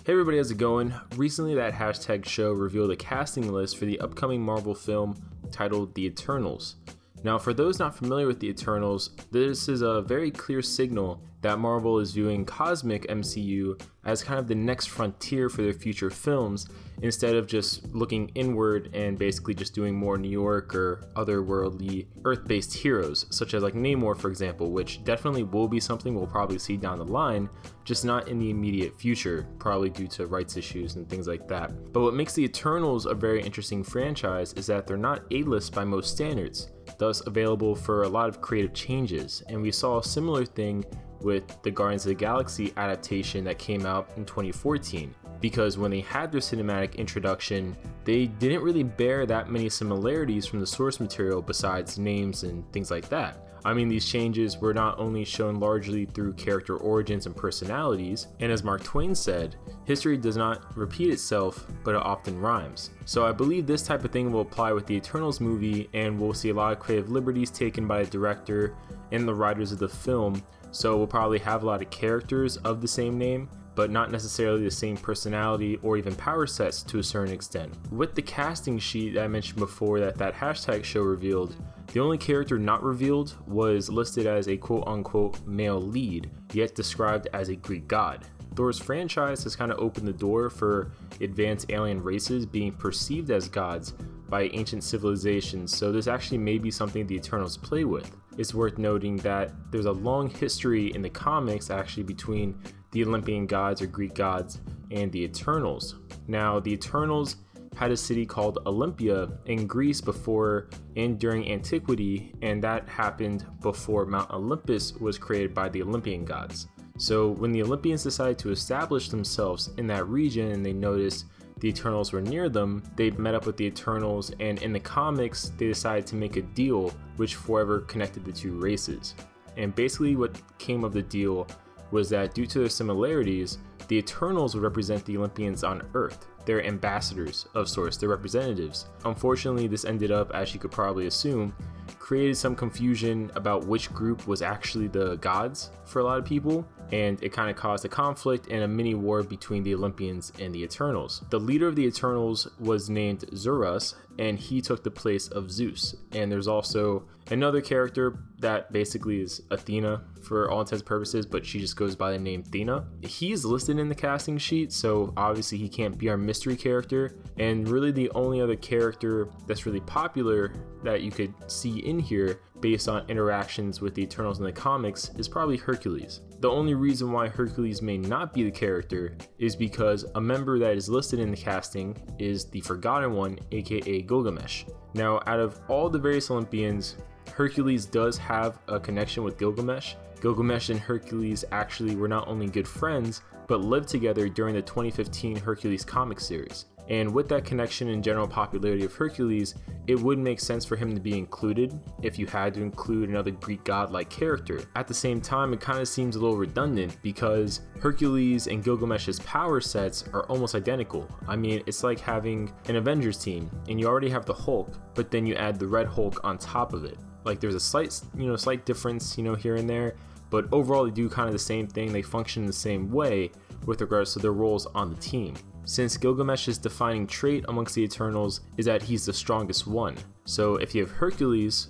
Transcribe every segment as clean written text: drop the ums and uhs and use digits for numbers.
Hey everybody, how's it going? Recently that hashtag show revealed a casting list for the upcoming Marvel film titled The Eternals. Now for those not familiar with The Eternals, this is a very clear signal that Marvel is viewing cosmic MCU as kind of the next frontier for their future films, instead of just looking inward and basically just doing more New York or otherworldly Earth-based heroes, such as like Namor for example, which definitely will be something we'll probably see down the line, just not in the immediate future, probably due to rights issues and things like that. But what makes the Eternals a very interesting franchise is that they're not A-list by most standards, thus available for a lot of creative changes, and we saw a similar thing with the Guardians of the Galaxy adaptation that came out in 2014, because when they had their cinematic introduction, they didn't really bear that many similarities from the source material besides names and things like that. I mean, these changes were not only shown largely through character origins and personalities, and as Mark Twain said, history does not repeat itself, but it often rhymes. So I believe this type of thing will apply with the Eternals movie, and we'll see a lot of creative liberties taken by the director and the writers of the film. So we'll probably have a lot of characters of the same name, but not necessarily the same personality or even power sets to a certain extent. With the casting sheet that I mentioned before that hashtag show revealed, the only character not revealed was listed as a quote-unquote male lead, yet described as a Greek god. Thor's franchise has kind of opened the door for advanced alien races being perceived as gods by ancient civilizations, so this actually may be something the Eternals play with. It's worth noting that there's a long history in the comics actually between the Olympian gods or Greek gods and the Eternals. Now, the Eternals had a city called Olympia in Greece before and during antiquity, and that happened before Mount Olympus was created by the Olympian gods. So when the Olympians decided to establish themselves in that region and they noticed the Eternals were near them, they met up with the Eternals, and in the comics they decided to make a deal which forever connected the two races. And basically what came of the deal was that due to their similarities, the Eternals would represent the Olympians on Earth. They're ambassadors of sorts, they're representatives. Unfortunately, this ended up, as you could probably assume, created some confusion about which group was actually the gods for a lot of people, and it kind of caused a conflict and a mini war between the Olympians and the Eternals. The leader of the Eternals was named Zurus, and he took the place of Zeus. And there's also another character that basically is Athena for all intents and purposes, but she just goes by the name Athena. He's listed in the casting sheet, so obviously he can't be our mystery character, and really the only other character that's really popular that you could see in here based on interactions with the Eternals in the comics is probably Hercules. The only reason why Hercules may not be the character is because a member that is listed in the casting is the Forgotten One, aka Gilgamesh. Now, out of all the various Olympians, Hercules does have a connection with Gilgamesh. Gilgamesh and Hercules actually were not only good friends, but lived together during the 2015 Hercules comic series. And with that connection and general popularity of Hercules, it would make sense for him to be included if you had to include another Greek god-like character. At the same time, it kind of seems a little redundant because Hercules and Gilgamesh's power sets are almost identical. I mean, it's like having an Avengers team and you already have the Hulk, but then you add the Red Hulk on top of it. Like there's a slight difference, here and there, but overall they do kind of the same thing. They function the same way with regards to their roles on the team. Since Gilgamesh's defining trait amongst the Eternals is that he's the strongest one. So if you have Hercules'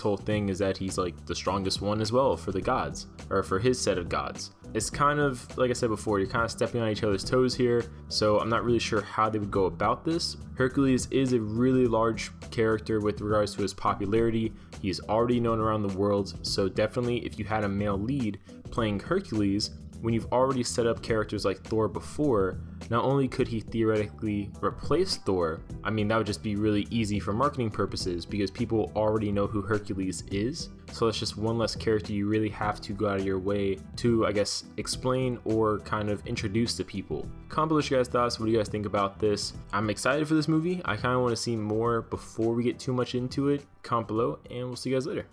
whole thing is that he's like the strongest one as well for the gods, or for his set of gods. It's kind of, like I said before, you're kind of stepping on each other's toes here, so I'm not really sure how they would go about this. Hercules is a really large character with regards to his popularity. He's already known around the world, so definitely if you had a male lead playing Hercules, when you've already set up characters like Thor before, not only could he theoretically replace Thor, I mean that would just be really easy for marketing purposes because people already know who Hercules is, so that's just one less character you really have to go out of your way to, I guess, explain or kind of introduce to people. Comment below your guys' thoughts. What do you guys think about this? I'm excited for this movie. I kind of want to see more before we get too much into it. Comment below and we'll see you guys later.